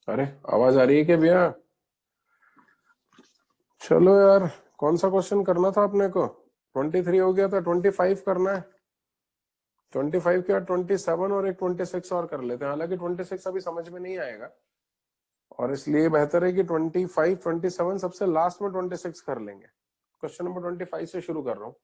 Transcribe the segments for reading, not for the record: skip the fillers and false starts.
अरे आवाज आ रही है क्या भैया? चलो यार, कौन सा क्वेश्चन करना था अपने को? 23 हो गया था, 25 करना है। 25 के बाद 27 और एक 26 और कर लेते हैं। हालांकि 26 अभी समझ में नहीं आएगा, और इसलिए बेहतर है कि 25 27 सबसे लास्ट में 26 कर लेंगे। क्वेश्चन नंबर 25 से शुरू कर रहा हूँ।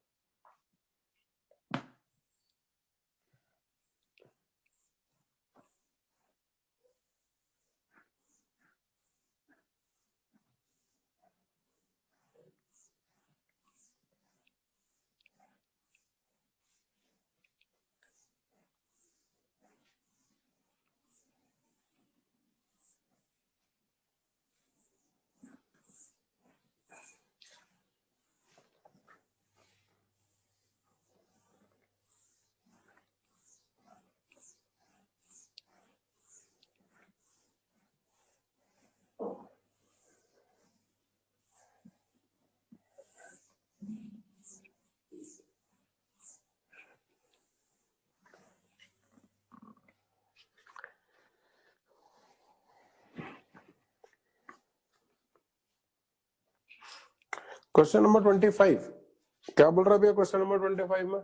क्वेश्चन नंबर 25 क्या बोल रहा भैया? क्वेश्चन नंबर 25 में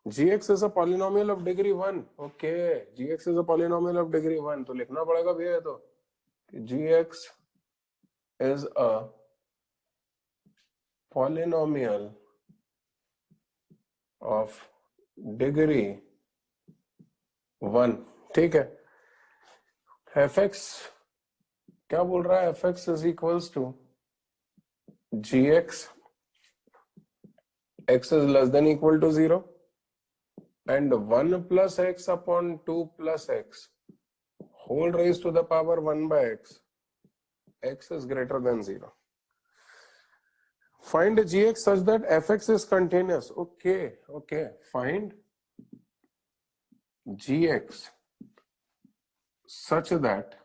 gx is a polynomial of degree 1. Okay, gx is a polynomial of degree 1 तो लिखना पड़ेगा भैया। तो gx is a polynomial of degree 1। ठीक है, fx क्या बोल रहा है? fx is equals to gx, x is less than equal to 0 and 1 plus x upon 2 plus x whole raised to the power 1 by x, x is greater than 0. Find gx such that fx is continuous. Okay, find gx such that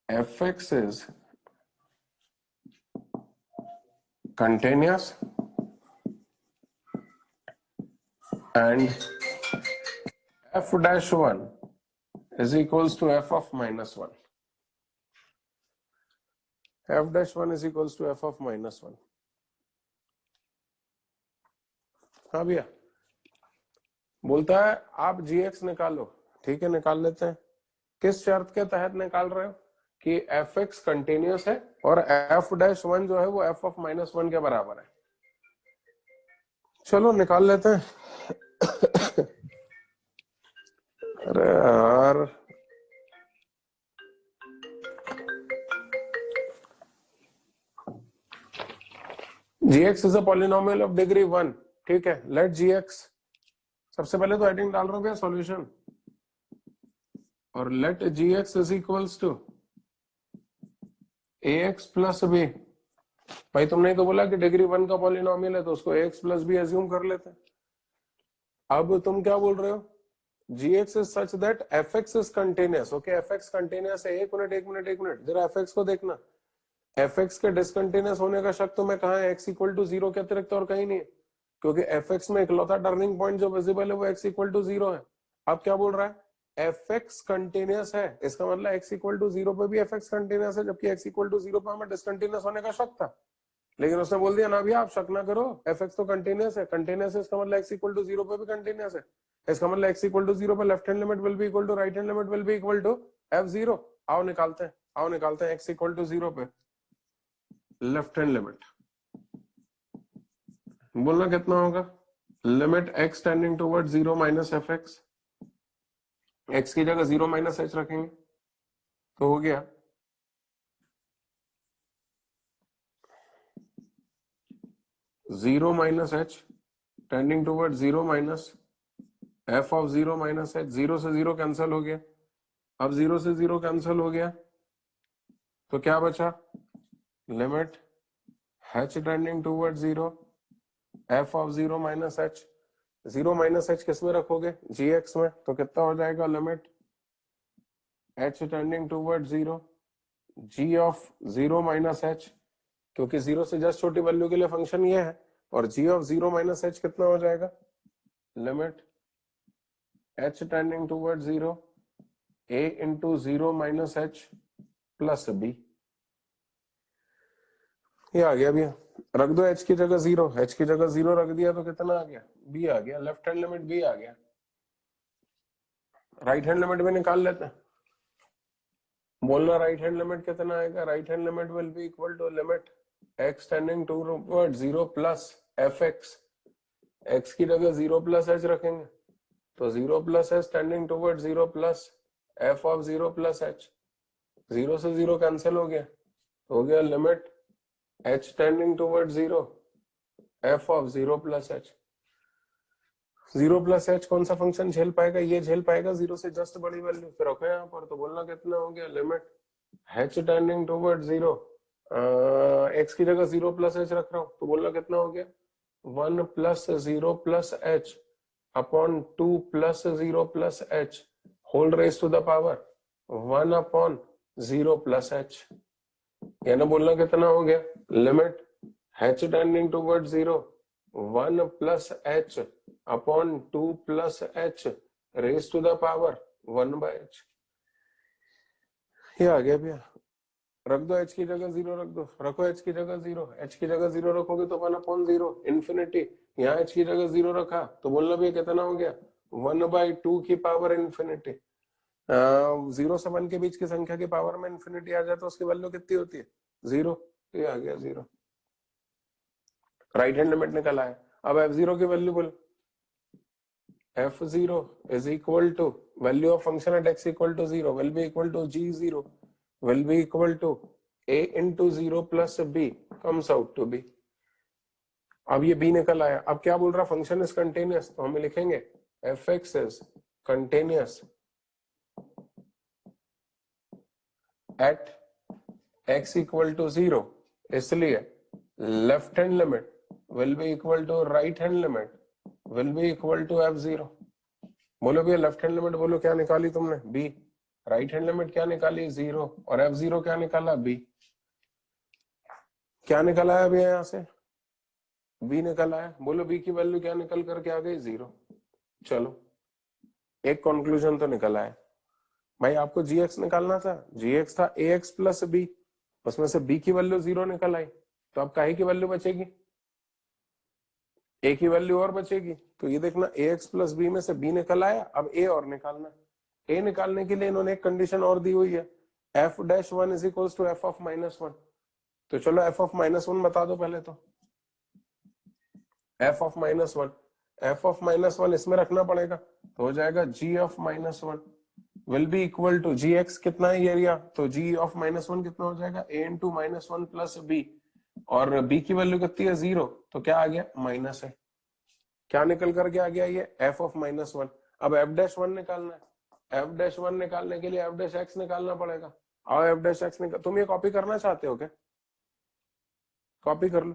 fx is continuous and f dash 1 is equals to f of minus 1. f dash 1 is equals to f of minus 1. हाँ भैया, बोलता है आप gx निकालो। ठीक है, निकाल लेते हैं। किस शर्त के तहत निकाल रहे हो? कि fx कंटिन्यूस है और f डैश 1 जो है वो f of minus 1 के बराबर है। चलो निकाल लेते हैं। अरे यार, gx is a polynomial of degree 1। ठीक है, लेट gx, सबसे पहले तो हेडिंग डाल रहा हूँ सॉल्यूशन, और let gx is equals to ax plus b। भाई तुमने ही तो बोला कि डिग्री 1 का पॉलिनोमियल है, तो उसको ax प्लस b एज्यूम कर लेते हैं। अब तुम क्या बोल रहे हो? gx is such that fx is continuous। Okay, fx continuous है। एक मिनट जरा fx को देखना। fx के डिसकंटिन्यूस होने का शक तुम्हें कहाँ है? x इक्वल टू 0 के अतिरिक्त और कहीं नहीं है, क्योंकि fx में इकलौता टर्निंग पॉइंट जो विजिबल है वो x इक्वल टू 0 है। अब क्या बोल रहा है? fx कंटिन्यूस है, इसका मतलब x इक्वल टू 0 पे भी fx कंटिन्यूस है, जबकि x इक्वल टू 0 पे हमें डिसकंटिन्यूस होने का शक था। लेकिन उसने बोल दिया ना भैया, आप शक ना करो, fx तो कंटिन्यूस है। कंटिन्यूस है इसका मतलब x इक्वल टू 0 पे भी कंटिन्यूस है। इसका मतलब x इक्वल टू 0 पे left hand limit will be equal to right hand limit will be equal to f0। आओ निकालते हैं x इक्वल टू 0 पे लेफ्ट हैंड लिमिट। बोलना कितना होगा? Limit x tending toward 0 minus fx, x की जगह 0 माइनस h रखेंगे तो हो गया 0 minus h tending toward 0 minus f of 0 minus h। 0 से 0 कैंसिल हो गया। अब 0 से 0 कैंसिल हो गया तो क्या बचा? Limit h tending toward 0 f of 0 minus h। 0 minus h किस में रखोगे? gx में, तो कितना हो जाएगा? Limit h tending toward 0 g of 0 minus h, क्योंकि 0 से जस्ट छोटी वैल्यू के लिए फंक्शन ये है, और g ऑफ 0 माइनस h कितना हो जाएगा? Limit h tending toward 0 a into 0 minus h plus b. ये आ गया भैया, रख दो h की जगह 0, h की जगह 0 रख दिया तो कितना आ गया, b आ गया, लेफ्ट हैंड लिमिट b आ गया। राइट हैंड लिमिट में निकाल लेते हैं, बोलना राइट हैंड लिमिट कितना आएगा, right hand limit will be equal to limit x tending toward 0 plus fx, x की जगह 0 प्लस h रखेंगे तो 0 plus h tending toward 0 plus f of 0 plus h, 0 से 0 कैंसिल हो गया limit h tending toward 0 f of 0 plus h। 0 plus h कौन सा function झेल पाएगा, ये झेल पाएगा 0 से जस्ट बड़ी वैल्यू, फिर रखो यहाँ पर तो बोलना कितना हो गया, limit h tending toward 0, x की जगह 0 प्लस h रख रहा हूं तो बोलना कितना हो गया, 1 plus 0 plus h upon 2 plus 0 plus h whole raise to the power 1 upon 0 plus h। यानी बोलना कितना हो गया, limit h tending toward 0 1 plus h upon 2 plus h raise to the power 1 by h। ये आ गया भैया, रख दो h की जगह 0 रख दो, रखो h की जगह 0, h की जगह 0 रखोगे तो 1 अपॉन 0 इंफिनिटी, यहाँ h की जगह 0 रखा तो बोलना भैया कितना हो गया, 1 बाई 2 की पावर इंफिनिटी। 0 से 1 के बीच की संख्या की पावर में इंफिनिटी आ जाए तो उसकी वैल्यू कितनी होती है, 0। ये आ गया 0, राइट हैंड लिमिट निकल आया। अब f0 की वैल्यू बोल, f0 is equal to value of function at x equal to 0 will be equal to g0 will be equal to a into 0 plus b comes out to b। अब ये b निकल आया, अब क्या बोल रहा, फंक्शन इज कंटिन्यूअस तो हम लिखेंगे fx is continuous at x equal to 0, इसलिए left hand limit will be equal to right hand limit will be equal to f0। बोलो भैया लेफ्ट हैंड लिमिट बोलो क्या निकाली तुमने, b, राइट हैंड लिमिट क्या निकाली 0 और f0 क्या निकाला b, क्या निकला है भैया यहाँ से, b निकल आया, बोलो b की वैल्यू क्या निकल करके आ गई 0। चलो एक कंक्लूजन तो निकल आया, भाई आपको gx निकालना था, gx था ax प्लस b, उसमें से b की वैल्यू 0 निकल आई तो अब काहे की वैल्यू बचेगी, a की वैल्यू और बचेगी, तो ये देखना ax प्लस b में से b निकल आया, अब a और निकालना, a निकालने के लिए इन्होंने एक कंडीशन और दी हुई है, f dash 1 is equal to f of minus 1, तो चलो f ऑफ माइनस 1 बता दो पहले तो, f of minus 1, f of minus 1 इसमें रखना पड़ेगा तो हो जाएगा g of minus 1 will be equal to gx कितना है ये एरिया, तो g ऑफ माइनस 1 कितना हो जाएगा, a into minus 1 plus b, और b की वैल्यू कितनी है 0 तो क्या आ गया माइनस है, क्या निकल करके आ गया ये f ऑफ माइनस 1। अब f डैश 1 निकालना है, f डैश 1 निकालने के लिए f डैश x निकालना पड़ेगा, और f डैश x निकाल, तुम ये कॉपी करना चाहते हो क्या, कॉपी कर लो।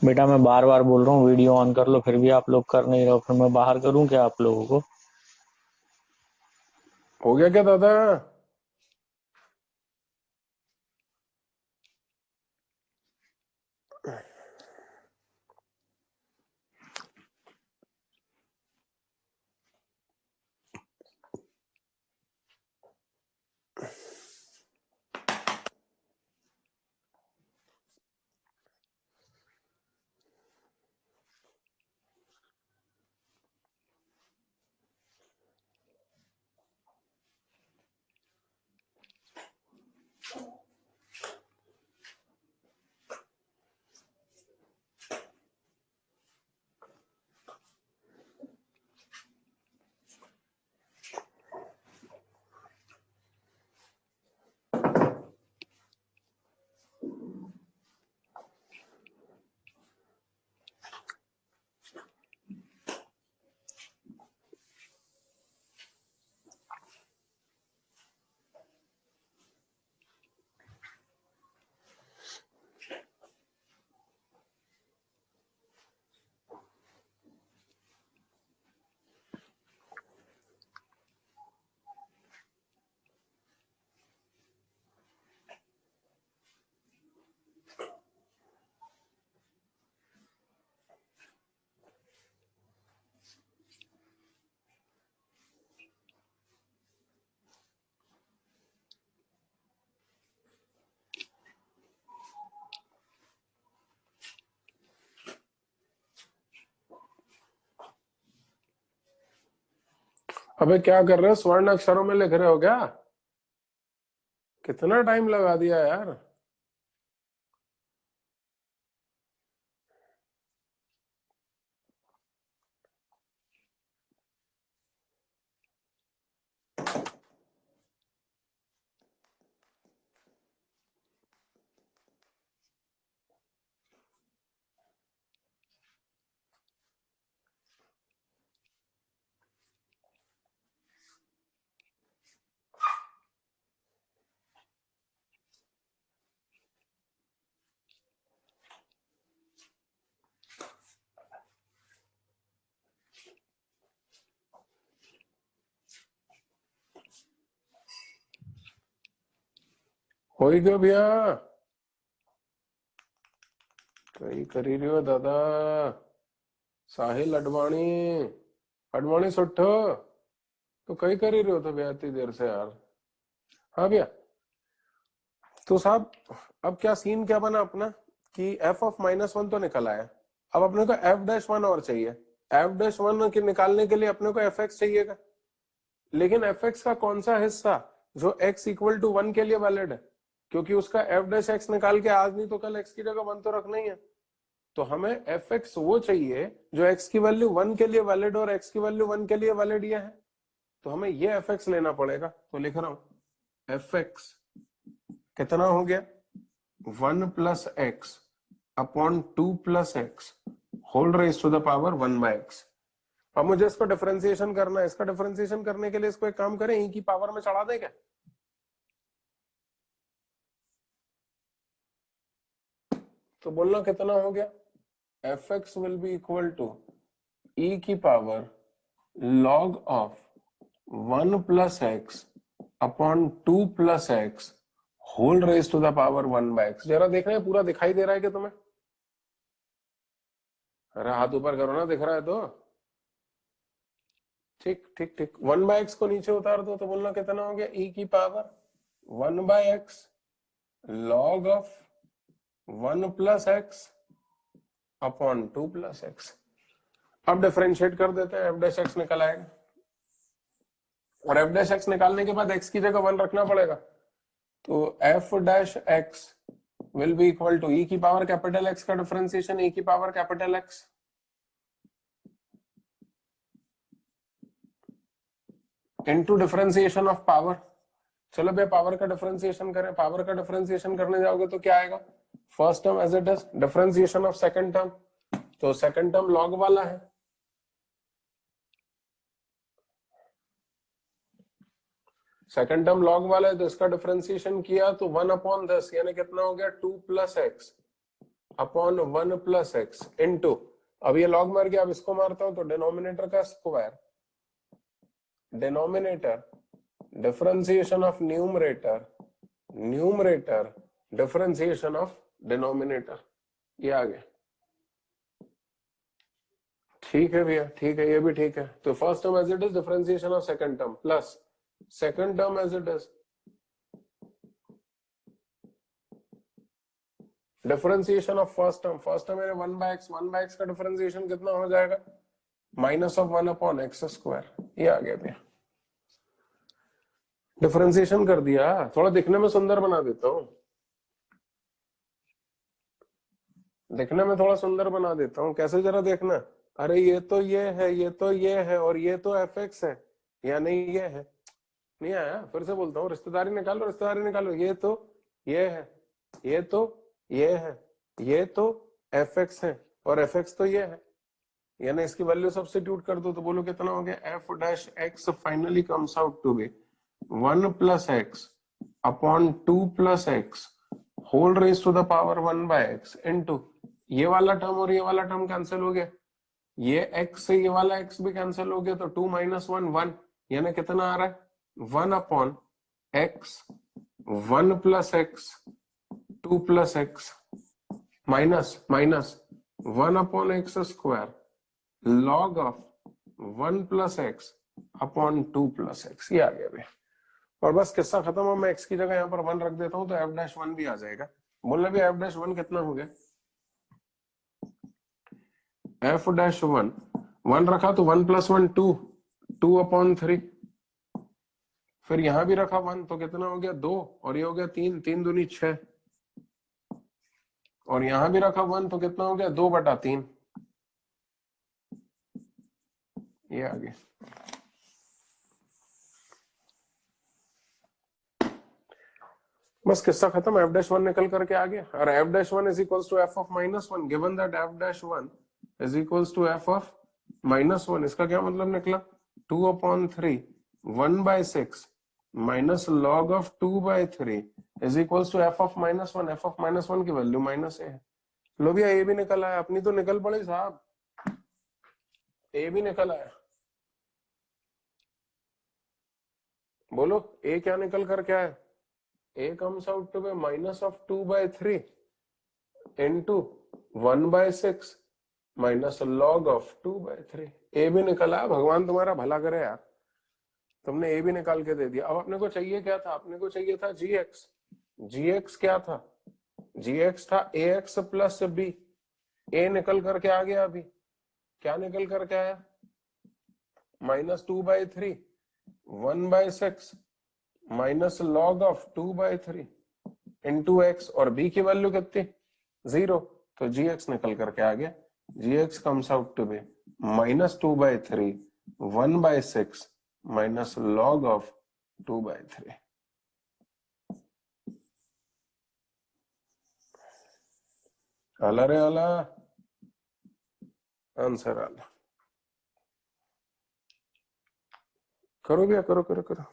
बेटा मैं बार बार बोल रहा हूँ वीडियो ऑन कर लो, फिर भी आप लोग कर नहीं रहे हो, फिर मैं बाहर करूँ क्या आप लोगों को? हो गया क्या दादा? अबे क्या कर रहे हो? स्वर्ण अक्षरों में लिख रहे हो क्या? कितना टाइम लगा दिया यार। हो ही गयो भैया। कई करी रही हो दादा? साहिल अडवाणी, अडवाणी सुट्ठो तो कई करी रही हो तो भैया इतनी देर से यार। हाँ भैया। तो साहब अब क्या सीन क्या बना अपना कि एफ ऑफ -1 तो निकल आया। अब अपने को f-1 और चाहिए। f-1 के निकालने के लिए अपने को fx चाहिएगा। लेकिन fx का कौन सा हिस्सा जो x इक्वल टू 1 के लिए वैलिड है? क्योंकि उसका f' निकाल के आज नहीं तो कल x की जगह 1 तो रखना ही है। तो हमें fx वो चाहिए जो x की वैल्यू 1 के लिए वैलिड और x की वैल्यू 1 के लिए वैलिड ये है। तो हमें ये fx लेना पड़ेगा। तो लिख रहा हूं fx कितना हो गया 1 plus x upon 2 plus x whole raise to the power 1/x। अब मुझे इसको डिफरेंशिएशन करना है। इसका डिफरेंशिएशन करने के लिए इसको एक काम करें, ई की पावर में चढ़ा दें क्या? तो बोलना कितना हो गया f x will be equal to e की power log of 1 plus x upon 2 plus x whole raise to the power 1/x। जरा देख रहे हैं पूरा दिखाई दे रहा है कि तुम्हें? अरे हाथ ऊपर करो ना, दिख रहा है तो। ठीक ठीक ठीक। 1/x को नीचे उतार दो तो बोलना कितना हो गया ई की power 1/x log of 1 plus x upon 2 plus x. अब डिफरेंशिएट कर देते हैं, f' निकल आएगा। और f' निकालने के बाद x की जगह 1 रखना पड़ेगा। तो f' will be equal to e की पावर कैपिटल एक्स का डिफरेंशिएशन ई की power capital x into differentiation of power. चलो भैया पावर का डिफरेंशिएशन करें। पावर का डिफरेंशिएशन करने जाओगे तो क्या आएगा? First term as it is, differentiation of second term. तो सेकंड टर्म लॉग वाला है, सेकंड टर्म लॉग वाला है तो इसका डिफरेंशिएशन किया तो 1/10 यानी कितना हो गया 2 plus x upon 1 plus x into, अब ये लॉग मार के अब इसको मारता हूं तो डिनोमिनेटर का square, denominator differentiation of numerator, numerator differentiation of denominator, ये आ गया। ठीक है भैया, ठीक है, ये भी ठीक है। तो first term as it is, differentiation of second term plus second term as it is, differentiation of first term है 1/x, 1/x का डिफरेंशिएशन कितना हो जाएगा, minus of 1 upon x square, ये आ गया भैया। डिफरेंशिएशन कर दिया, थोड़ा दिखने में सुंदर बना देता हूं, दिखने में थोड़ा सुंदर बना देता हूं, कैसे जरा देखना। अरे ये तो ये है, ये तो ये है, और ये तो एफ एक्स है, या नहीं ये है, नहीं आया, फिर से बोलता हूँ, रिश्तेदारी निकालो, रिश्तेदारी निकालो, ये तो ये है, ये तो ये है, ये तो एफ एक्स है, और एफ एक्स तो ये है, यानी इसकी वैल्यू सब्स्टिट्यूट कर दो तो बोलो कितना हो गया, f dash x finally comes out to be 1 plus x upon 2 plus x whole raise to the power 1/x into ये वाला टर्म और ये वाला टर्म कैंसिल हो गया, ये x से ये वाला x भी कैंसिल हो गया, तो 2 माइनस 1 1, यानी कितना आ रहा है 1 upon x 1 plus x 2 plus x minus minus 1 upon x square log of 1 plus x upon 2 plus x, ये आ गया भैया। और बस किस्सा खत्म हो, मैं x की जगह यहाँ पर 1 रख देता हूँ तो f डैश 1 भी आ जाएगा। बोलना भी f डैश 1 कितना हो गया, f डैश 1 1 रखा तो 1 प्लस 1 2, 2 अपॉन 3, फिर यहां भी रखा 1 तो कितना हो गया 2, और ये हो गया 3, 3 दूनी 6, और यहां भी रखा 1 तो कितना हो गया 2/3, ये आ गया। बस किस्सा खत्म, f डैश 1 निकल करके आ गया, और f dash 1 is equals to f of -1, given that f dash 1 is equals to f of -1, इसका क्या मतलब निकला 2/3 1/6 minus log of 2/3 is equals to f of -1, f of -1 की वैल्यू -a है। लो भैया ए भी निकल आया, अपनी तो निकल पड़े साहब, ए भी निकल आया, बोलो ए क्या निकल कर क्या है, a comes out to be minus of 2/3 into 1/6 minus log of 2/3, ए भी निकला, भगवान तुम्हारा भला करे यार, तुमने ए भी निकाल के दे दिया। अब अपने को चाहिए क्या था, अपने को चाहिए था gx, gx क्या था, gx था ax प्लस बी, ए निकल करके आ गया, अभी क्या निकल करके आया -2/3 1/6 minus log of 2/3 into x, और बी की वैल्यू कितनी 0, तो gx निकल करके आ गया, gx comes out to be -2/3 1/6 minus log of 2/3। आला रे आला, आंसर आला, करो भैया, करो करो करो।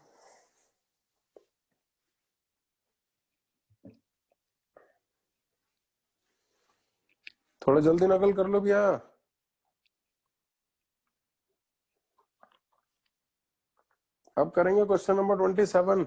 थोड़ा जल्दी नकल कर लो भैया। अब करेंगे क्वेश्चन नंबर 27।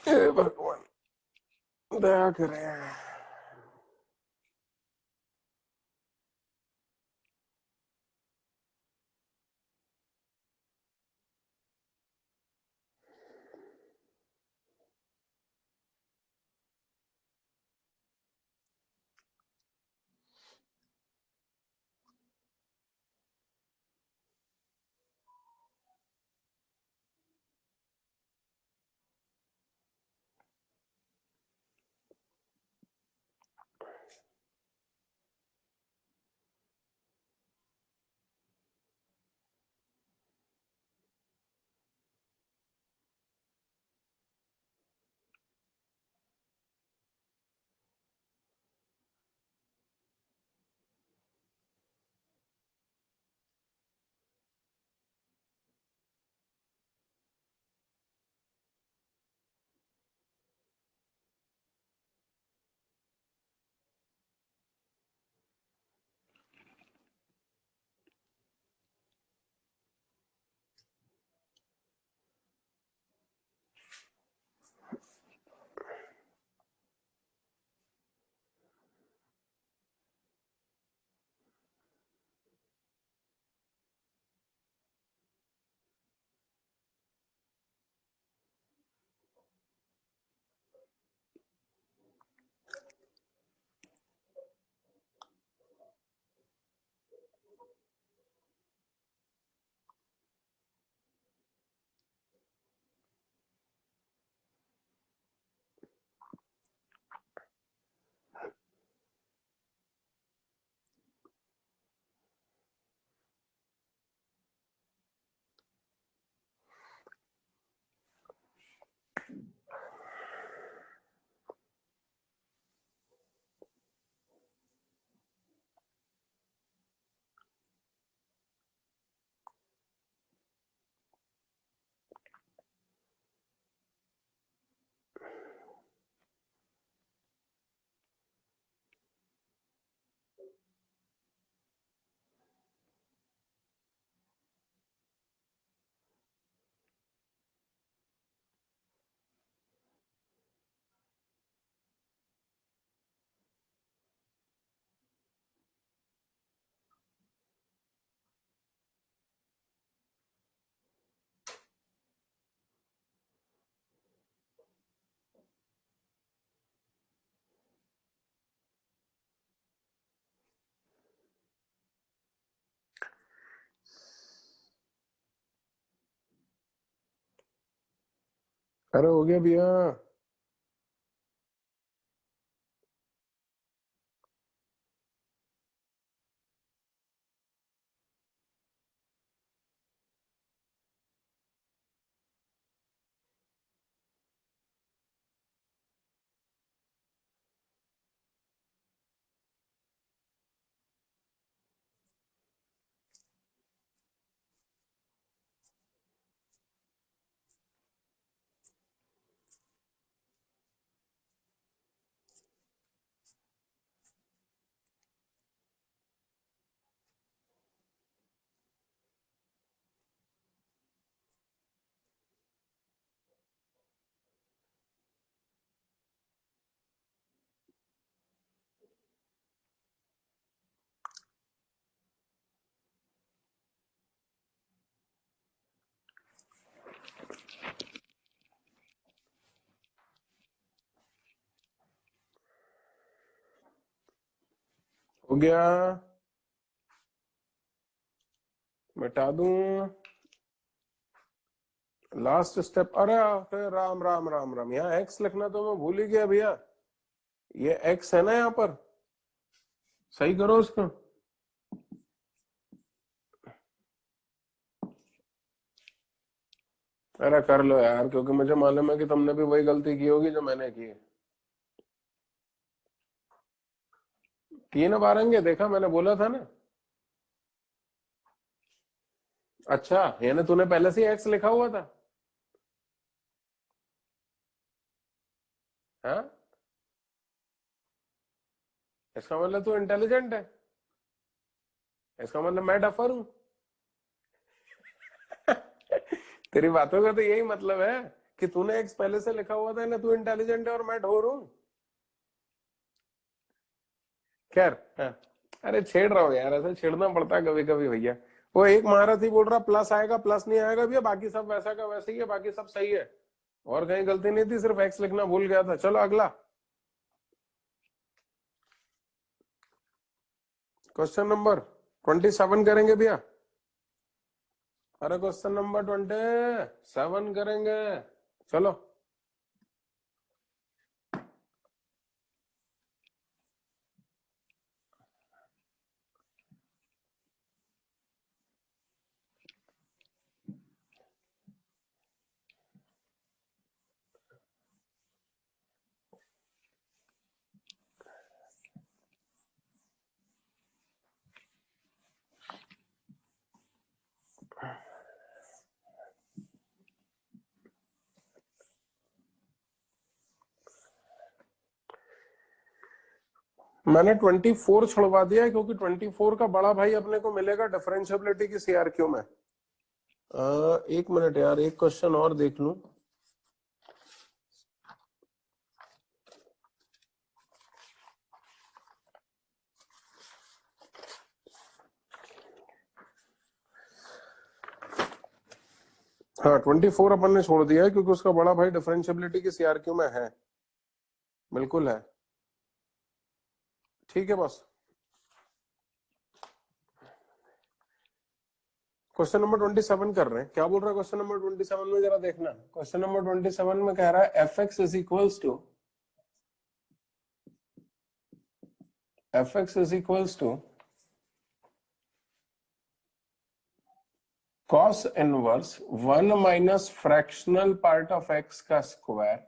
हे भगवान दया करें। अरे हो गया भैया। हो गया, मिटा दूं। Last step. अरे राम राम राम राम, यहाँ एक्स लिखना तो मैं भूल ही गया भैया। ये एक्स है ना यहाँ पर, सही करो उसको। अरे कर लो यार, क्योंकि मुझे मालूम है कि तुमने भी वही गलती की होगी जो मैंने की ना बारंगे, देखा मैंने बोला था ना। अच्छा, यानी तूने पहले से ही एक्स लिखा हुआ था? हाँ, इसका मतलब तू इंटेलिजेंट है, इसका मतलब मैं डफर हूं। तेरी बातों का तो यही मतलब है कि तूने एक्स पहले से लिखा हुआ था ना, तू इंटेलिजेंट है और मैं ढोर हूं। खैर, हाँ। अरे छेड़ रहा हूँ यार, ऐसे छेड़ना पड़ता है कभी कभी भैया। वो एक महारथ ही बोल रहा प्लस आएगा, प्लस नहीं आएगा भैया, बाकी सब वैसा का वैसे ही है, बाकी सब सही है। और कहीं गलती नहीं थी, सिर्फ एक्स लिखना भूल गया था। चलो अगला क्वेश्चन नंबर 27 करेंगे भैया। अरे क्वेश्चन नंबर 27 करेंगे, चलो। मैंने 24 छुड़वा दिया है, क्योंकि 24 का बड़ा भाई अपने को मिलेगा डिफरेंशियबिलिटी की सीआरक्यू में। एक मिनट यार, एक क्वेश्चन और देख लूं। हाँ, 24 अपन ने छोड़ दिया है, क्योंकि उसका बड़ा भाई डिफरेंशियबिलिटी की सीआरक्यू में है। बिल्कुल है। ठीक है बस। क्वेश्चन नंबर 27 कर रहे हैं। क्या बोल रहा है क्वेश्चन नंबर 27 में, जरा देखना। क्वेश्चन नंबर 27 में कह रहा है f x is equals to cos inverse 1 minus fractional part of x का square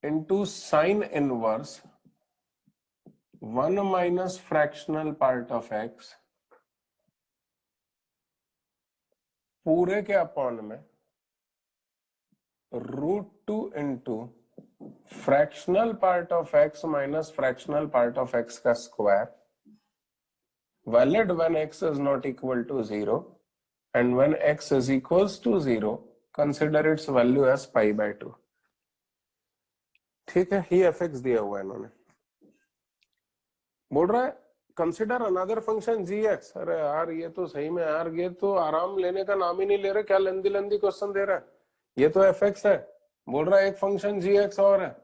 into sine inverse 1 minus fractional part of x पूरे के अपॉन में √2 into fractional part of x minus fractional part of x का square, valid when x is not equal to 0 and when x is equals to 0 consider its value as pi by 2. ठीक है, ही fx दिया हुआ है इन्होंने। बोल रहा है कंसिडर अनदर फंक्शन gx। अरे यार ये तो सही में यार, ये तो आराम लेने का नाम ही नहीं ले रहे, क्या लेंदी लेंदी क्वेश्चन दे रहा है। ये तो fx है, बोल रहा है एक फंक्शन gx और है,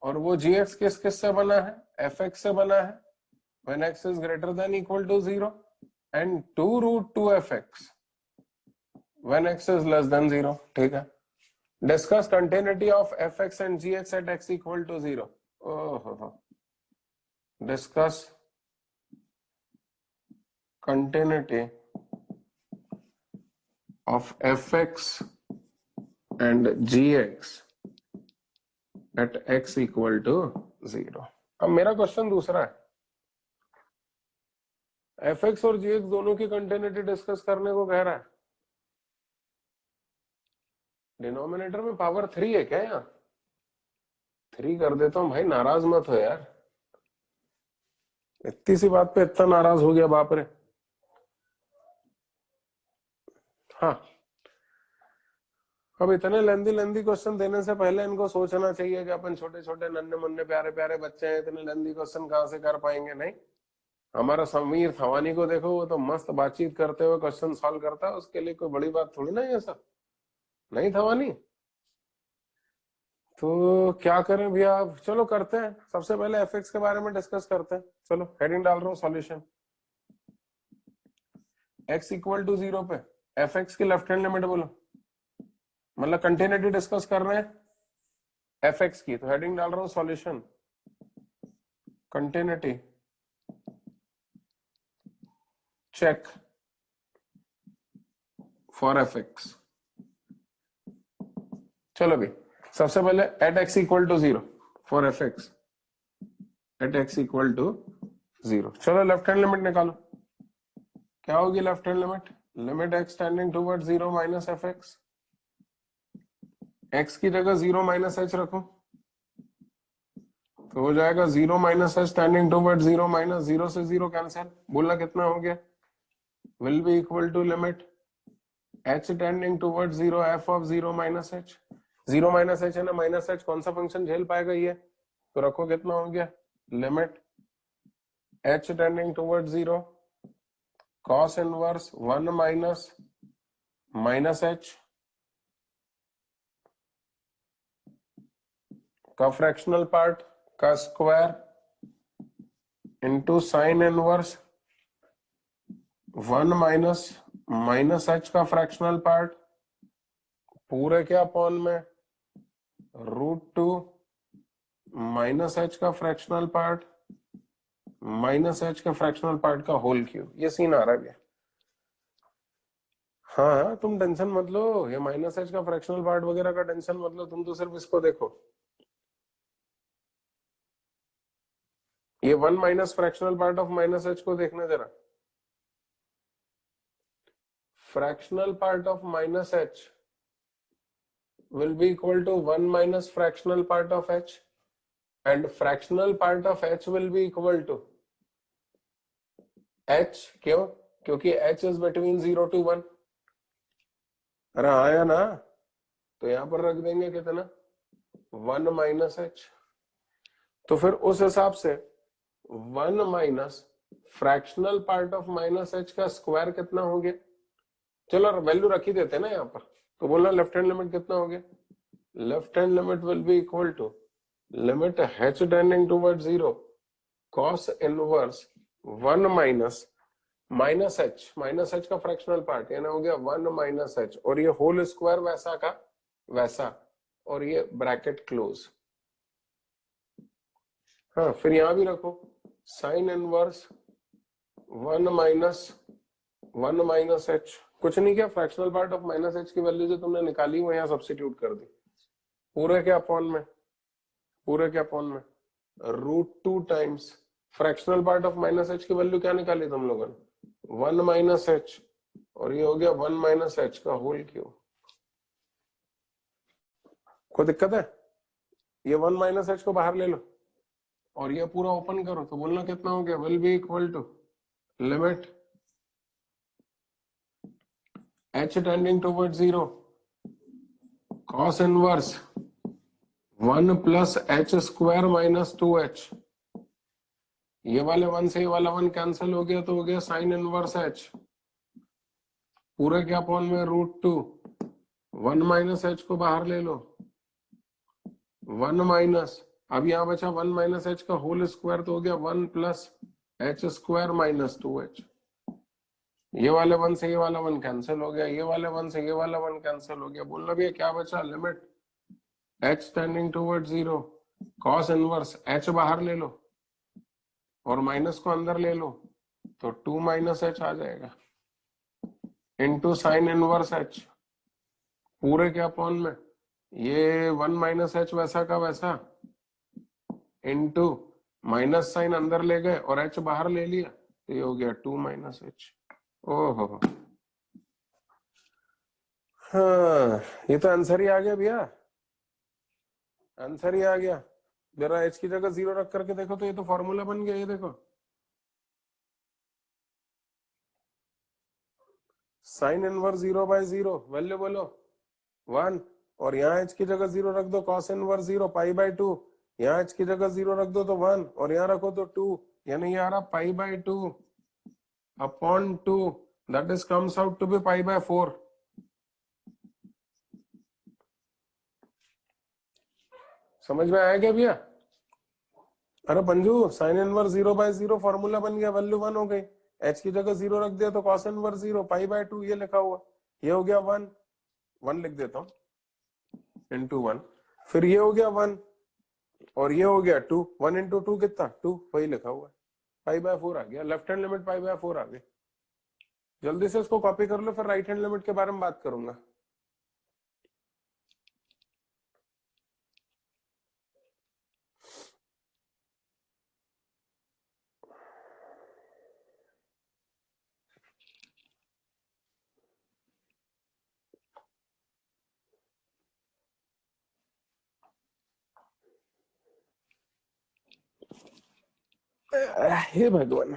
और वो gx किस किस से बना है, fx से बना है when x is greater than equal to 0 and 2√2 fx when x is less than 0। ठीक है, discuss continuity of fx and gx at x equal to 0। ओहो, discuss continuity of fx and gx at x equal to 0। अब मेरा question दूसरा है, fx और gx दोनों की कंटिन्यूटी डिस्कस करने को कह रहा है। डिनोमिनेटर में पावर 3 है क्या, यहाँ 3 कर देता हूं भाई, नाराज मत हो यार, इतनी सी बात पे इतना नाराज हो गया, बाप रे। हाँ, अब इतने लेंदी क्वेश्चन देने से पहले इनको सोचना चाहिए कि अपन छोटे छोटे नन्हे मुन्ने प्यारे प्यारे बच्चे हैं, इतने लेंदी क्वेश्चन कहाँ से कर पाएंगे। नहीं, हमारा समीर थवानी को देखो, वो तो मस्त बातचीत करते हुए क्वेश्चन सॉल्व करता है, उसके लिए कोई बड़ी बात थोड़ी ना ये सब। नहीं थवानी, तो क्या करें भैया, चलो करते हैं। सबसे पहले एफएक्स के बारे में डिस्कस करते हैं। चलो हेडिंग डाल रहा हूँ, सॉल्यूशन। x इक्वल टू 0 पे एफएक्स की लेफ्ट हैंड लिमिट बोलो, मतलब कंटिन्यूटी डिस्कस कर रहे हैं एफएक्स की, तो हेडिंग डाल रहा हूँ solution continuity check for fx. चलो भी, सबसे पहले at x equal to 0 for fx, at x equal to 0। चलो लेफ्ट हैंड लिमिट निकालो, क्या होगी left hand limit, limit x tending towards 0 minus fx. X की जगह 0 माइनस एच रखो तो हो जाएगा 0 minus h tending towards 0 minus 0 से 0 कैंसिल, बोलना कितना हो गया, will be equal to limit h tending towards 0 f of 0 minus h। 0 minus h है ना, माइनस h कौन सा फंक्शन झेल पाएगा ये, तो रखो कितना हो गया, limit h tending towards 0 cos inverse 1 minus minus h का फ्रैक्शनल पार्ट का square into sine inverse 1 minus minus h का फ्रैक्शनल पार्ट पूरे के अपॉन में √2 माइनस h का फ्रैक्शनल पार्ट माइनस h का फ्रैक्शनल पार्ट का होल क्यूब। ये सीन आ रहा है। हाँ, तुम टेंशन मत लो, ये माइनस h का फ्रैक्शनल पार्ट वगैरह का टेंशन मत लो, तुम तो सिर्फ इसको देखो। ये 1 minus fractional part of minus h को देखना जरा। Fractional part of minus h will be equal to 1 minus fractional part of h and fractional part of h will be equal to h। क्यों, क्योंकि h is between 0 to 1। अरे आया ना, तो यहां पर रख देंगे कितना, 1 माइनस h। तो फिर उस हिसाब से 1 minus fractional part of minus h का स्क्वायर कितना हो गया। चलो वैल्यू रखी देते ना यहाँ पर, तो बोलना लेफ्ट हैंड लिमिट कितना हो गया, left hand limit will be equal to limit h tending towards 0 cos inverse 1 minus minus h का फ्रैक्शनल पार्ट, यानी हो गया 1 माइनस h, और ये होल स्क्वायर वैसा का वैसा, और ये ब्रैकेट क्लोज। हाँ, फिर यहां भी रखो साइन इनवर्स 1 माइनस h, कुछ नहीं किया, fractional part of minus h की वैल्यू जो तुमने निकाली वो यहाँ सब्स्टिट्यूट कर दी, पूरे के अपॉन में √2 times fractional part of minus h की वैल्यू क्या निकाली तुम लोगों ने, 1 माइनस h, और ये हो गया 1 माइनस h का होल क्यूब। कोई दिक्कत है? ये 1 माइनस एच को बाहर ले लो और ये पूरा ओपन करो, तो बोलना कितना हो गया, will be equal to limit h tending toward 0 cos inverse 1 plus h square minus 2h। ये वाले 1 से ये वाला 1 कैंसिल हो गया तो हो गया साइन इनवर्स h पूरे के अपॉन में √2 1 माइनस एच को बाहर ले लो 1 माइनस, अब यहां बचा 1 माइनस एच का होल स्क्वायर तो हो गया 1 plus h square minus 2h। ये वाले 1 से ये वाला 1 कैंसिल हो गया, ये वाले 1 से ये वाला 1 कैंसिल हो गया। बोलना भैया क्या बचा, limit h tending toward 0 cos inverse h बाहर ले लो और माइनस को अंदर ले लो तो 2 माइनस एच आ जाएगा इंटू साइन इनवर्स h पूरे के अपॉन में ये 1 माइनस एच वैसा का वैसा इंटू माइनस साइन अंदर ले गए और h बाहर ले लिया तो ये हो गया 2 माइनस एच। ओहो, हाँ ये तो आंसर ही आ गया भैया, आंसर ही आ गया। जरा h की जगह 0 रख करके देखो तो ये तो फॉर्मूला बन गया, ये देखो साइन इनवर्स 0/0 वैल्यू बोलो 1 और यहाँ h की जगह 0 रख दो, कॉस इनवर्स 0 π/2, यहाँ h की जगह 0 रख दो तो 1 और यहाँ रखो तो 2, यानी ये आ रहा π/2 upon 2 that is comes out to be π/4। समझ में आया क्या भैया? अरे पंजू साइन इनवर्स 0/0 फॉर्मूला बन गया, वैल्यू 1 हो गई, h की जगह 0 रख दिया तो कॉस इनवर्स 0 π/2 ये लिखा हुआ, ये हो गया 1, 1 लिख देता हूं इंटू 1, फिर ये हो गया 1 और ये हो गया 2, 1 इंटू 2 कितना 2, वही लिखा हुआ है π/4 आ गया, लेफ्ट हैंड लिमिट π/4 आ गई। जल्दी से इसको कॉपी कर लो, फिर राइट हैंड लिमिट के बारे में बात करूंगा। हे भगवान,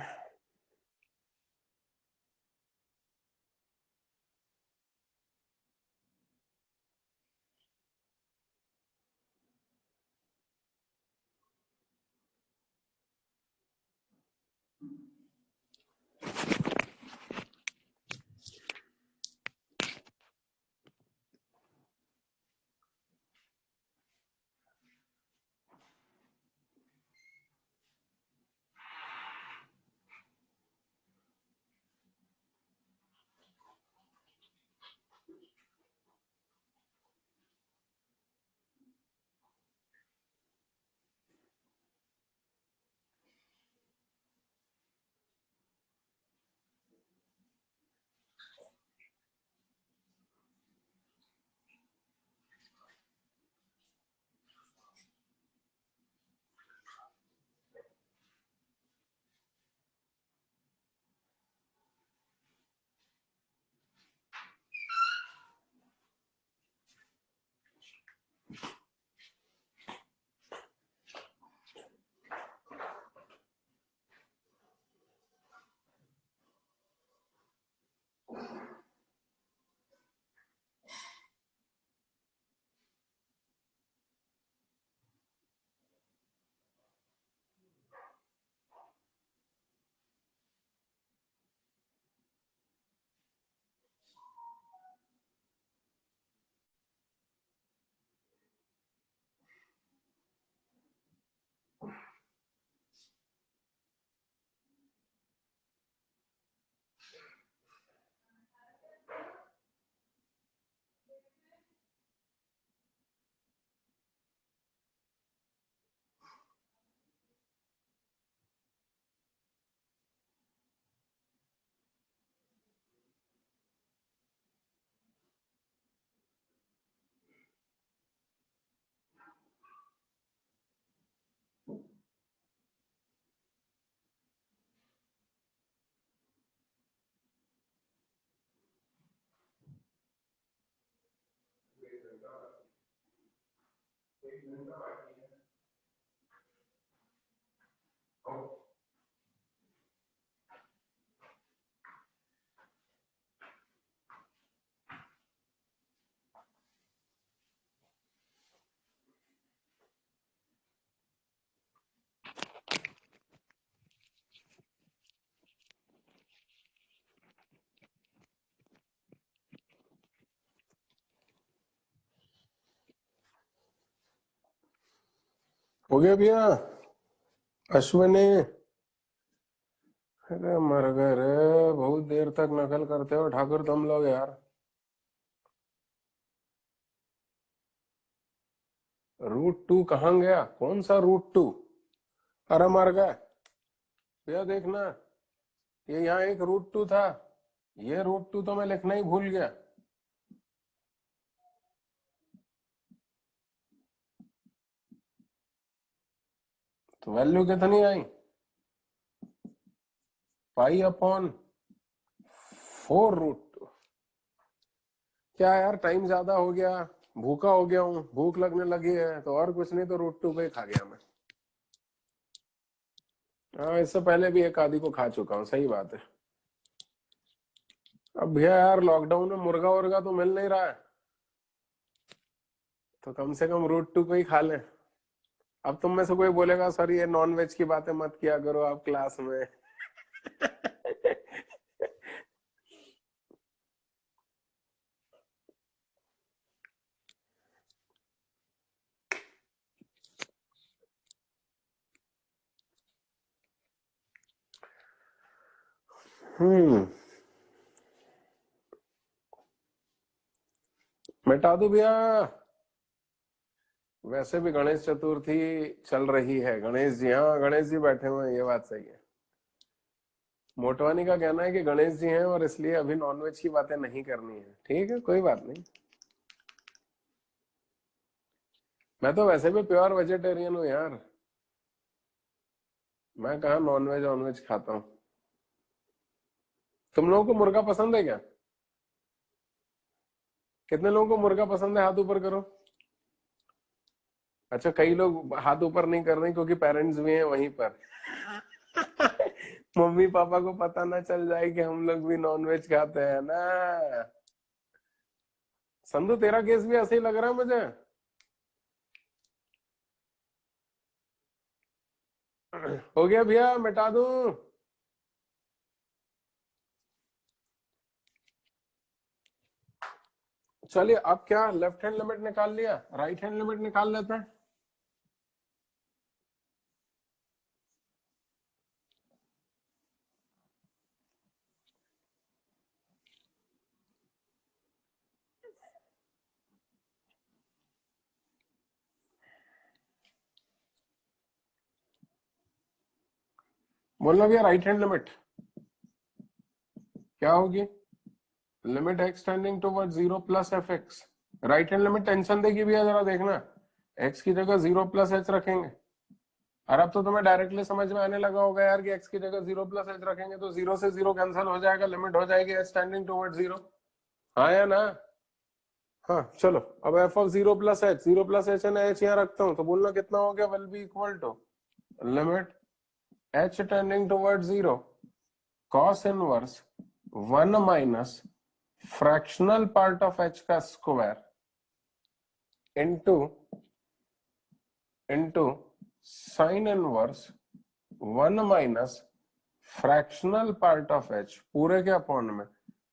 हो गया भैया? अश्विनी, अरे मर गए रे, बहुत देर तक नकल करते हो ठाकुर तुम लोग यार। रूट 2 कहाँ गया? कौन सा रूट 2? अरे मर गए भैया, देखना ये यहाँ एक रूट 2 था, ये रूट 2 तो मैं लिखना ही भूल गया। तो वैल्यू कितनी आई? पाई/4√2। क्या यार, टाइम ज्यादा हो गया, भूखा हो गया हूँ, भूख लगने लगी है, तो और कुछ नहीं तो रूट 2 पे ही खा गया मैं। हाँ, इससे पहले भी एक आधी को खा चुका हूँ, सही बात है। अब भैया यार, लॉकडाउन में मुर्गा वर्गा तो मिल नहीं रहा है, तो कम से कम रूट 2 को ही खा लें। अब तुम में से कोई बोलेगा सर ये नॉन वेज की बातें मत किया करो आप क्लास में। हम्म, मिटा दो भैया। वैसे भी गणेश चतुर्थी चल रही है, गणेश जी, हाँ गणेश जी बैठे हुए हैं, ये बात सही है। मोटवानी का कहना है कि गणेश जी हैं और इसलिए अभी नॉनवेज की बातें नहीं करनी है। ठीक है, कोई बात नहीं। मैं तो वैसे भी प्योर वेजिटेरियन हूँ यार, मैं कहाँ नॉनवेज वॉनवेज खाता हूँ। तुम लोगों को मुर्गा पसंद है क्या? कितने लोगों को मुर्गा पसंद है, हाथ ऊपर करो। अच्छा, कई लोग हाथ ऊपर नहीं कर रहे क्योंकि पेरेंट्स भी हैं वहीं पर। मम्मी पापा को पता ना चल जाए कि हम लोग भी नॉनवेज खाते हैं ना। संधू, तेरा केस भी ऐसे ही लग रहा है मुझे। हो गया भैया, मिटा दूं? चलिए, अब क्या लेफ्ट हैंड लिमिट निकाल लिया, राइट हैंड लिमिट निकाल लेते हैं। बोलना भैया, राइट हैंड लिमिट क्या होगी? Limit x tending toward 0 plus F x. Right hand limit tension देगी भैया, जरा देखना। एक्स की जगह 0 प्लस एच रखेंगे, और अब तो तुम्हें डायरेक्टली समझ में आने लगा होगा यार कि एक्स की जगह 0 प्लस एच रखेंगे तो 0 से 0 कैंसिल हो जाएगा, लिमिट हो जाएगी एच टेंडिंग टुवर्ड 0। हाँ या ना? हाँ चलो, अब f of 0 plus h, 0 plus h and h यहाँ रखता हूँ, तो बोलना कितना हो गया, will be equal to limit h tending toward 0 cos inverse 1 minus fractional part of h का square into into sine inverse 1 minus fractional part of h पूरे के अपॉन में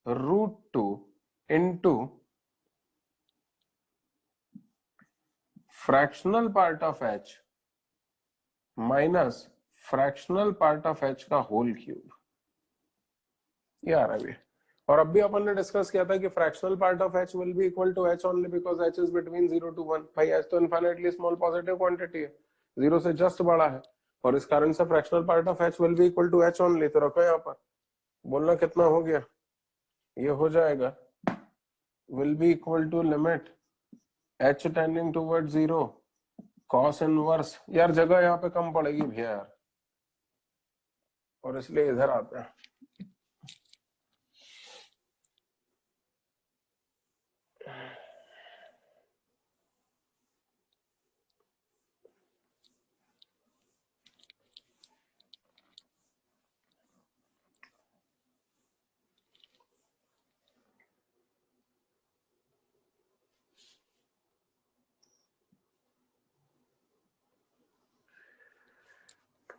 √2 into fractional part of h minus fractional part of h का whole cube. ये आ रहा है। और अब भी अपन ने डिस्कस किया था कि fractional part of h will be equal to h only because h is between 0 to 1। भाई एच तो इनफाइनाइटली स्मॉल पॉजिटिव क्वांटिटी है, 0 से जस्ट बड़ा है, और इस कारण से fractional part of h will be equal to h only. तो रखो यहाँ पर, बोलना कितना हो गया, ये हो जाएगा will be equal to limit h tending towards 0 cos inverse. यार जगह यहाँ पे कम पड़ेगी भैया यार, और इसलिए इधर आते हैं।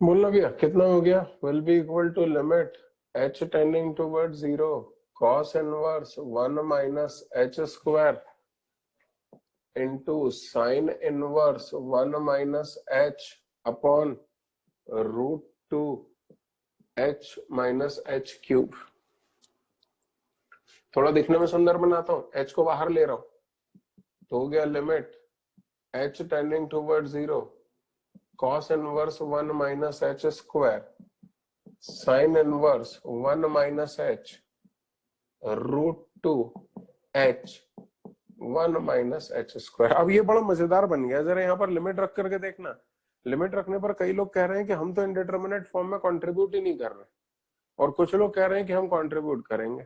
बोलना भैया कितना हो गया, will be equal to limit h tending toward 0 cos inverse 1 minus h square into sine inverse 1 minus h upon root two h minus h cube. थोड़ा दिखने में सुंदर बनाता हूं, h को बाहर ले रहा हूं तो हो गया limit h tending toward 0 cos inverse 1 minus h square sine inverse 1 minus h root two h 1 minus h square. अब ये बड़ा मजेदार बन गया, जरा यहाँ पर लिमिट रख करके देखना। लिमिट रखने पर कई लोग कह रहे हैं कि हम तो इंडिटरमिनेट फॉर्म में कंट्रीब्यूट ही नहीं कर रहे, और कुछ लोग कह रहे हैं कि हम कंट्रीब्यूट करेंगे।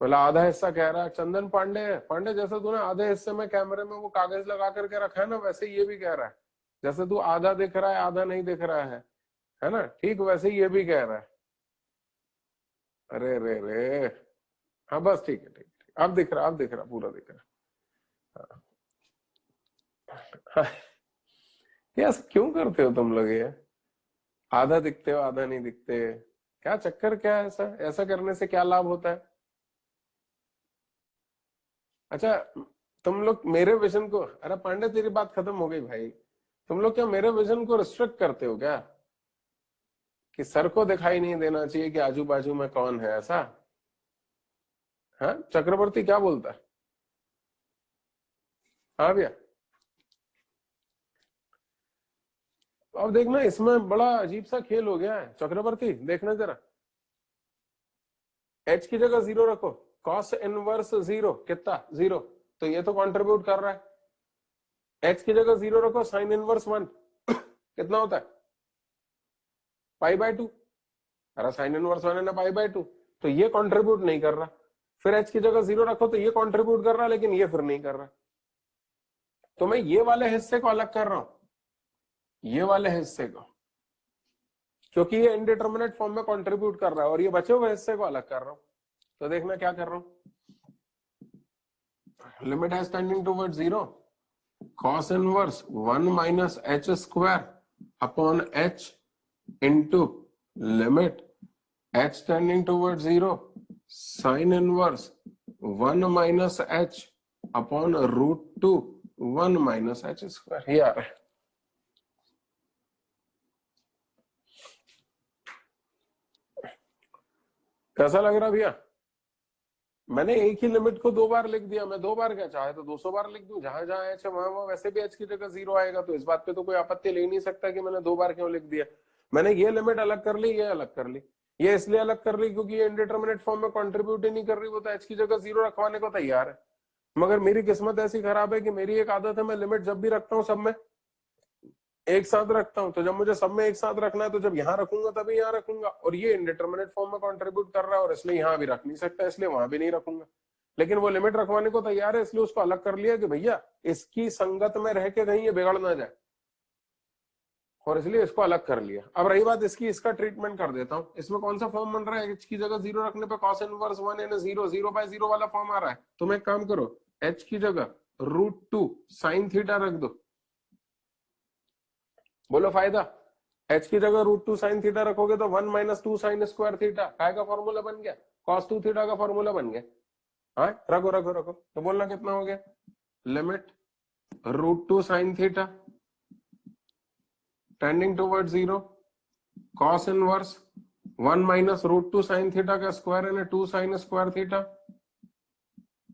मतलब आधा हिस्सा कह रहा है चंदन पांडे जैसे तूने आधे हिस्से में कैमरे में वो कागज लगा करके रखा है ना, वैसे ये भी कह रहा है जैसे तू आधा दिख रहा है आधा नहीं दिख रहा है ना, ठीक वैसे ये भी कह रहा है। अरे रे रे, हाँ बस ठीक है, अब दिख रहा पूरा दिख रहा। हाँ। ये ऐसा क्यों करते हो तुम लोग, ये आधा दिखते हो आधा नहीं दिखते, क्या चक्कर क्या है? ऐसा करने से क्या लाभ होता है? अच्छा तुम लोग मेरे विजन को, अरे पांडे तेरी बात खत्म हो गई भाई, तुम लोग क्या मेरे विजन को रिस्ट्रिक्ट करते हो क्या, कि सर को दिखाई नहीं देना चाहिए कि आजू बाजू में कौन है, ऐसा? हाँ चक्रवर्ती क्या बोलता है? हाँ भैया, अब देखना इसमें बड़ा अजीब सा खेल हो गया है। चक्रवर्ती देखना जरा, h की जगह 0 रखो, cos इनवर्स 0 कितना 0, तो ये तो कंट्रीब्यूट कर रहा है। h की जगह 0 रखो, साइन इनवर्स 1 कितना होता है पाई बाय 2। अरे साइन इनवर्स 1 है ना पाई बाय 2, तो ये कंट्रीब्यूट नहीं कर रहा। फिर h की जगह 0 रखो तो ये कंट्रीब्यूट कर रहा है, लेकिन ये फिर नहीं कर रहा। तो मैं ये वाले हिस्से को अलग कर रहा हूं, ये वाले हिस्से को, क्योंकि ये इनडिटरमिनेट फॉर्म में कंट्रीब्यूट कर रहा है, और ये बचे हुए हिस्से को अलग कर रहा हूं। तो देखना क्या कर रहा हूं, limit h tending toward 0 cos inverse 1 minus h square upon h into limit h tending toward 0 sine inverse 1 minus h upon root two 1 minus h square. ये आ रहा है। कैसा लग रहा भैया? मैंने एक ही लिमिट को 2 बार लिख दिया, मैं 2 बार क्या, चाहे तो 200 बार लिख दूं, जहां जहां h है वहां वैसे भी h की जगह 0 आएगा, तो इस बात पे तो कोई आपत्ति ले नहीं सकता कि मैंने 2 बार क्यों लिख दिया। मैंने ये लिमिट अलग कर ली, ये अलग कर ली, ये इसलिए अलग कर ली क्योंकि ये इनडिटरमिनेट फॉर्म में कंट्रीब्यूट ही नहीं कर रही, वो तो h की जगह 0 रखवाने को तैयार है। मगर मेरी किस्मत ऐसी खराब है कि मेरी एक आदत है, मैं लिमिट जब भी रखता हूँ सब में एक साथ रखता हूं। तो जब मुझे सब में एक साथ रखना है तो जब यहां रखूंगा तभी यहां रखूंगा, और ये इंडिटरमिनेट फॉर्म में कंट्रीब्यूट कर रहा है और इसलिए यहां भी रख नहीं सकता, इसलिए वहां भी नहीं रखूंगा। लेकिन वो लिमिट रखवाने को तैयार है, इसलिए उसको अलग कर लिया कि भैया इसकी संगत में रह के कहीं ये बिगड़ ना जाए, और इसलिए इसको अलग कर लिया। अब रही बात इसकी, इसका ट्रीटमेंट कर देता हूं। इसमें कौन सा फॉर्म बन रहा है, h की जगह 0 रखने पे cos इनवर्स 1 यानी 0 बाय 0 वाला फॉर्म आ रहा है। तुम एक काम करो, h की जगह रूट टू साइन थीटा रख दो, बोलो फायदा। h की जगह रूट टू साइन थीटा रखोगे तो 1 माइनस 2 साइन स्क्वायर थीटा काय का फॉर्मूला बन गया, cos 2 थीटा का फॉर्मूला बन गया। हाँ रखो रखो रखो, तो बोलना कितना हो गया, limit root two sine theta tending toward 0 cos inverse 1 minus root two sine theta का स्क्वायर यानी 2 sine square theta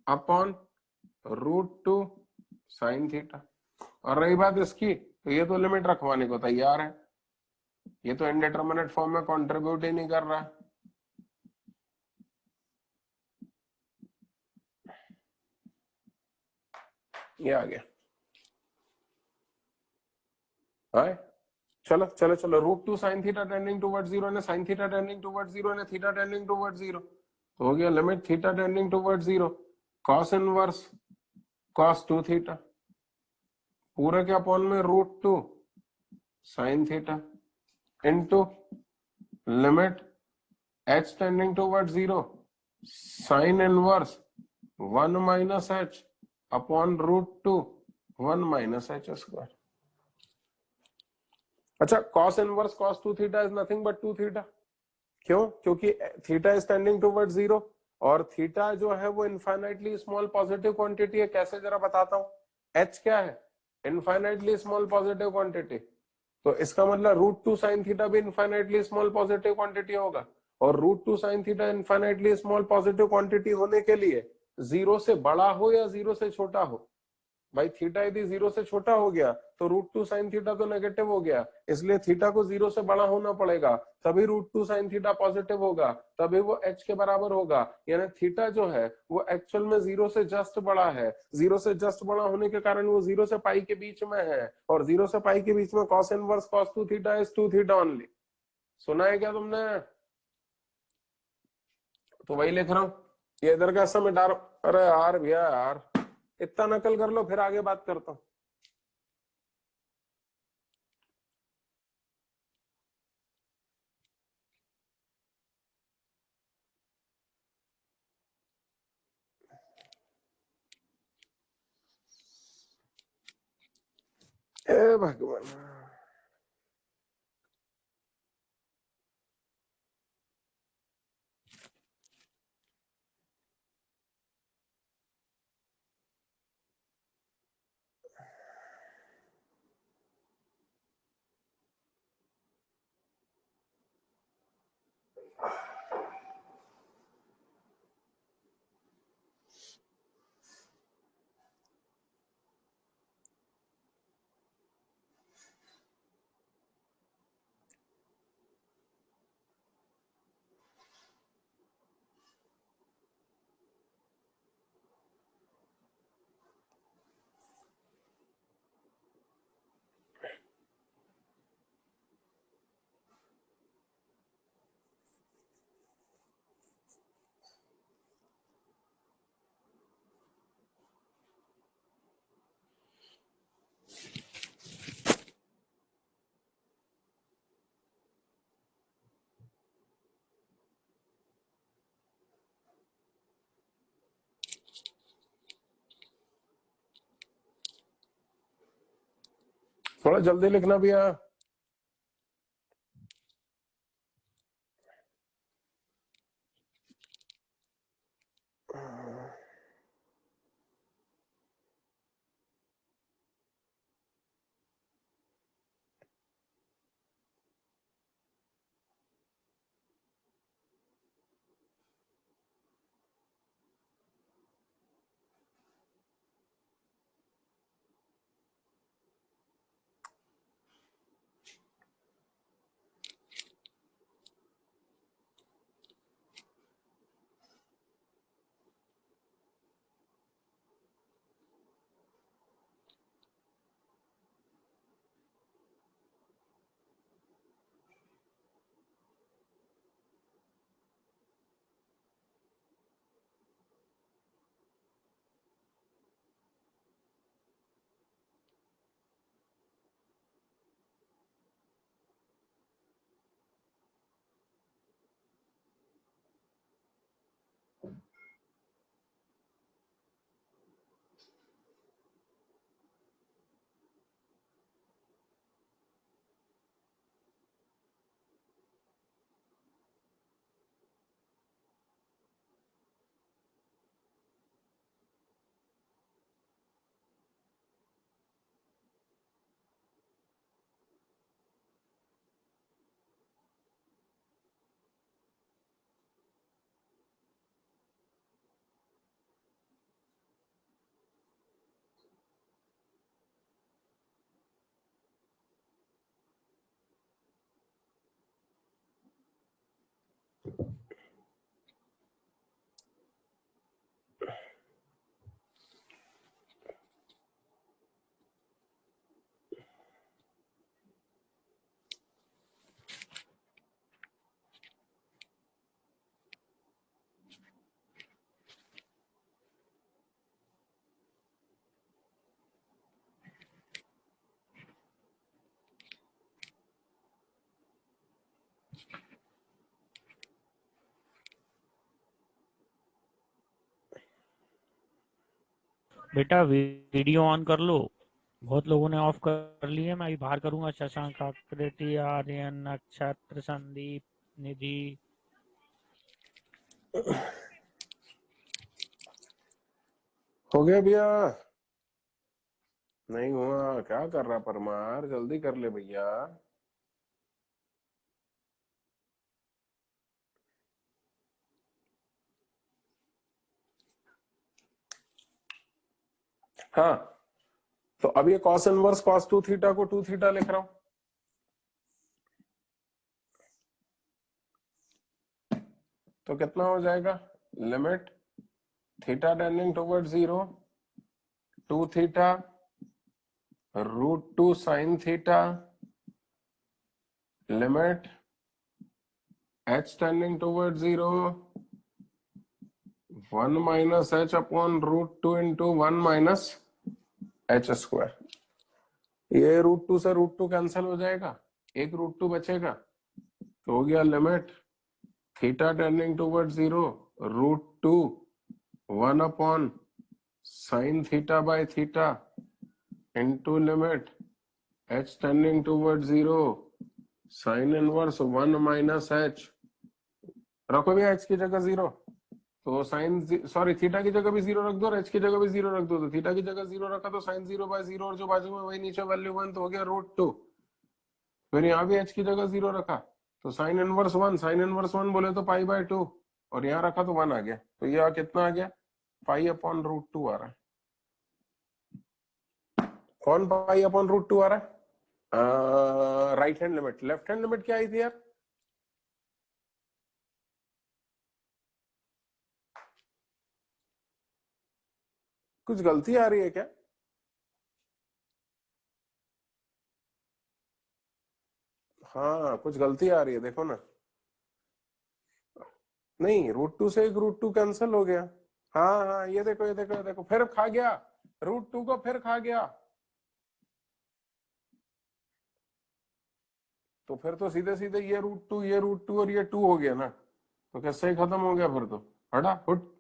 upon root two sine theta. और रही बात इसकी, तो ये तो लिमिट रखवाने को तैयार है, ये तो इनडिटरमिनेट फॉर्म में कंट्रीब्यूट ही नहीं कर रहा है। ये आ गया। हाय चलो चलो चलो, root two sine theta tending toward 0 ने साइन थीटा टेंडिंग टुवर्ड 0 ने थीटा टेंडिंग टुवर्ड 0, तो हो गया limit theta tending toward 0 cos inverse cos 2 theta पूरे के अपॉन में root two sine theta into limit h tending toward 0 sine inverse 1 minus h upon root two 1 minus h square. अच्छा, cos inverse cos 2 theta is nothing but 2 theta. क्यों? क्योंकि theta is tending toward zero, और theta जो है वो infinitely small positive quantity है। कैसे, जरा बताता हूं। एच क्या है? Infinitely small positive quantity. तो इसका मतलब √2 साइन थीटा भी इनफाइनाइटली स्मॉल पॉजिटिव क्वांटिटी होगा। और √2 sine theta infinitely small positive quantity होने के लिए जीरो से बड़ा हो या जीरो से छोटा हो। भाई थीटा यदि जीरो से छोटा हो गया तो √2 साइन थीटा तो नेगेटिव हो गया, इसलिए थीटा को जीरो से बड़ा होना पड़ेगा, तभी √2 साइन थीटा पॉजिटिव होगा, तभी वो एच के बराबर होगा। यानी थीटा जो है वो एक्चुअल में जीरो से जस्ट बड़ा है। जीरो से जस्ट बड़ा होने के कारण वो जीरो से पाई के बीच में है, और जीरो से पाई के बीच में cos inverse cos 2 theta is 2 theta only. सुना है क्या तुमने? तो वही लिख रहा हूं, ये इधर का समय डार। अरे यार भैया यार, इतना नकल कर लो फिर आगे बात करता हूँ। ए भगवान। थोड़ा जल्दी लिखना भैया। बेटा वीडियो ऑन कर लो। बहुत लोगों ने ऑफ कर लिए, मैं अभी बाहर करूंगा। शशांक, आकृति, आर्यन, नक्षत्र, संदीप, निधि। हो गया भैया? नहीं हुआ? क्या कर रहा परमार, जल्दी कर ले भैया। हाँ, तो अब ये cos इनवर्स cos 2 थीटा को 2 थीटा लिख रहा हूं। तो कितना हो जाएगा? Limit theta tending toward 0 2 theta √2 sin theta limit h tending toward 0 1 minus h upon √2 into 1 minus h square. ये √2 से √2 कैंसिल हो जाएगा, एक √2 बचेगा, तो हो गया limit theta tending toward 0 √2 1 upon sine theta by theta into limit h tending toward 0 sine inverse 1 minus h। रखो भी h की जगह 0, तो साइन सॉरी थीटा की जगह भी 0 रख दो और h की जगह भी 0 रख दो। तो थीटा की जगह 0 रखा तो साइन 0 बाय 0 और जो बाजू में वही नीचे वैल्यू 1, तो हो गया √2। फिर यहाँ भी h की जगह 0 रखा तो साइन इनवर्स 1, साइन इनवर्स 1 बोले तो पाई बाय 2, और यहाँ रखा तो 1 आ गया। तो ये कितना आ गया? पाई अपॉन √2 आ रहा है। कौन पाई अपॉन √2 आ रहा है? Right hand limit. Left hand limit क्या आई थी यार? कुछ गलती आ रही है क्या? हाँ, कुछ गलती आ रही है, देखो ना। नहीं, √2 से एक √2 कैंसिल हो गया। हाँ हाँ, ये देखो ये देखो ये देखो, फिर खा गया √2 को, फिर खा गया। तो फिर तो सीधे सीधे ये √2 ये √2 और ये 2 हो गया ना, तो कैसे ही खत्म हो गया फिर तो। हटा हुट।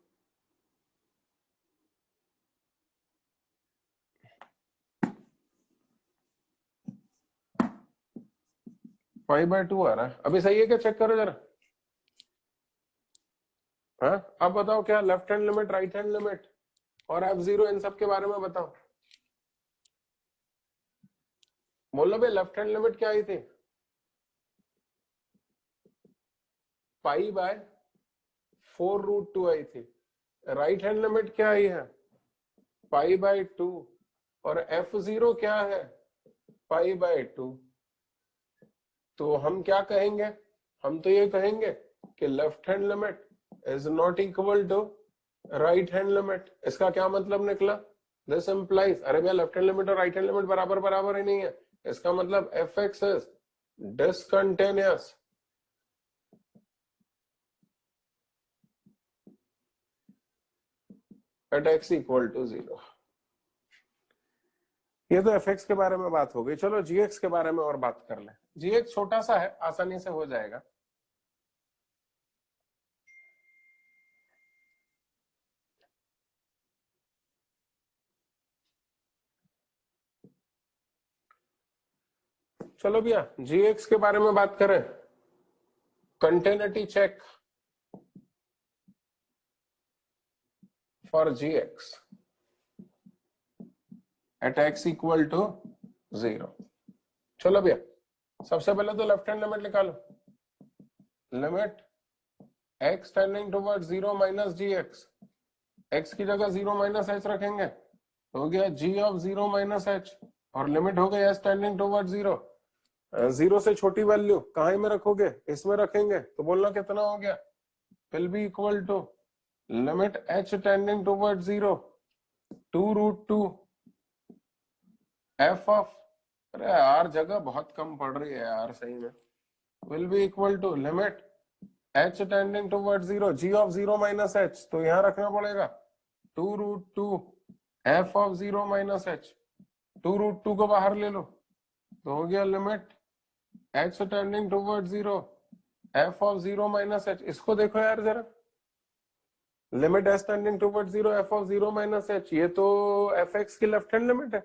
पाई/2 आ रहा है अभी, सही है क्या? चेक करो जरा। हाँ, अब बताओ क्या left hand limit, right hand limit और F0 इन सब के बारे में बताओ। बोलो भाई, लेफ्ट हैंड लिमिट क्या आई थी? पाई/4√2 आई थी। राइट हैंड लिमिट क्या आई है? पाई/2। और F0 क्या है? पाई/2। तो हम क्या कहेंगे? हम तो ये कहेंगे कि left hand limit is not equal to right hand limit. इसका क्या मतलब निकला? दिस इंप्लाइज, अरे भैया लेफ्ट हैंड लिमिट और राइट हैंड लिमिट बराबर बराबर ही नहीं है। इसका मतलब fx is discontinuous at x equal to 0। ये तो fx के बारे में बात हो गई। चलो gx के बारे में और बात कर ले। gx छोटा सा है, आसानी से हो जाएगा। चलो भैया gx के बारे में बात करें। Continuity check for gx at x equal to 0। चलो भैया, सबसे पहले तो लेफ्ट हैंड लिमिट निकालो। Limit x tending toward 0 minus gx। x की जगह 0 माइनस h रखेंगे तो हो गया g ऑफ 0 माइनस h, और लिमिट हो गई s टेंडिंग टुवर्ड 0। 0 से छोटी वैल्यू कहाँ में रखोगे? इसमें रखेंगे, तो बोलना कितना हो गया? Will be equal to limit h tending toward 0 2√2 f of, अरे यार जगह बहुत कम पड़ रही है यार सही में। Will be equal to limit h tending toward 0 g of 0 minus h, तो यहां रखना पड़ेगा 2√2 f ऑफ 0 माइनस h। 2√2 को बाहर ले लो तो हो गया limit h tending toward 0 f of 0 minus h। इसको देखो यार जरा, limit h tending toward 0 f of 0 minus h, ये तो fx की लेफ्ट हैंड लिमिट है।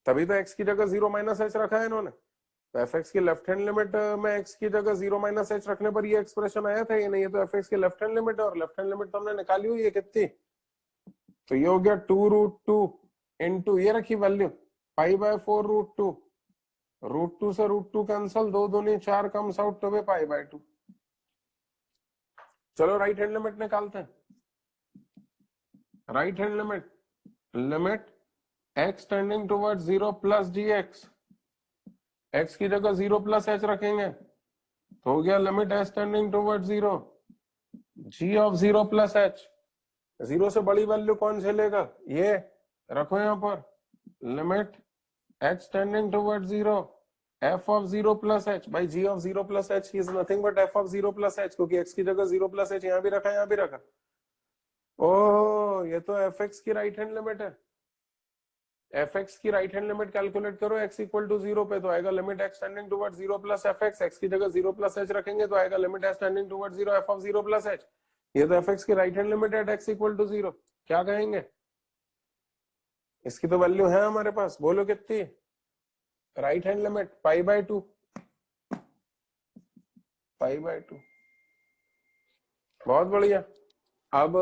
तभी तो x की जगह 0 माइनस एच रखा है इन्होंने। तो एफ एक्स की लेफ्ट हैंड लिमिट में x की जगह 0 माइनस एच रखने पर ये एक्सप्रेशन आया था, ये नहीं है तो एफ एक्स की लेफ्ट हैंड लिमिट है, और लेफ्ट हैंड लिमिट तो हमने निकाली हुई है कितनी, तो ये हो गया 2√2 इंटू ये रखी वैल्यू π/4√2, √2 से √2 कैंसल, 2 दूनी 4 कम्स आउट टू बी π/2। चलो राइट हैंड लिमिट निकालते हैं। Right hand limit, limit x tending towards 0 plus gx, x की जगह 0 प्लस h रखेंगे तो हो गया limit s tending towards 0 g of 0 plus h। 0 से बड़ी वैल्यू कौन से लेगा, ये रखो यहां पर, limit x tending towards 0 f of 0 plus h। भाई g of 0 plus h is nothing but f of 0 plus h, क्योंकि x की जगह 0 प्लस h यहां भी रखा, यहां भी रखा। ओह, ये तो fx की राइट हैंड लिमिट है। fx की राइट हैंड लिमिट कैलकुलेट करो x इक्वल टू 0 पे, तो आएगा limit x tending towards 0 plus fx, x की जगह 0 प्लस h रखेंगे तो आएगा limit s tending towards 0 f of 0 plus h। ये तो fx की right hand limit at x equal to 0। क्या कहेंगे, इसकी तो वैल्यू है हमारे पास, बोलो कितनी, राइट हैंड लिमिट π/2, π/2। बहुत बढ़िया। अब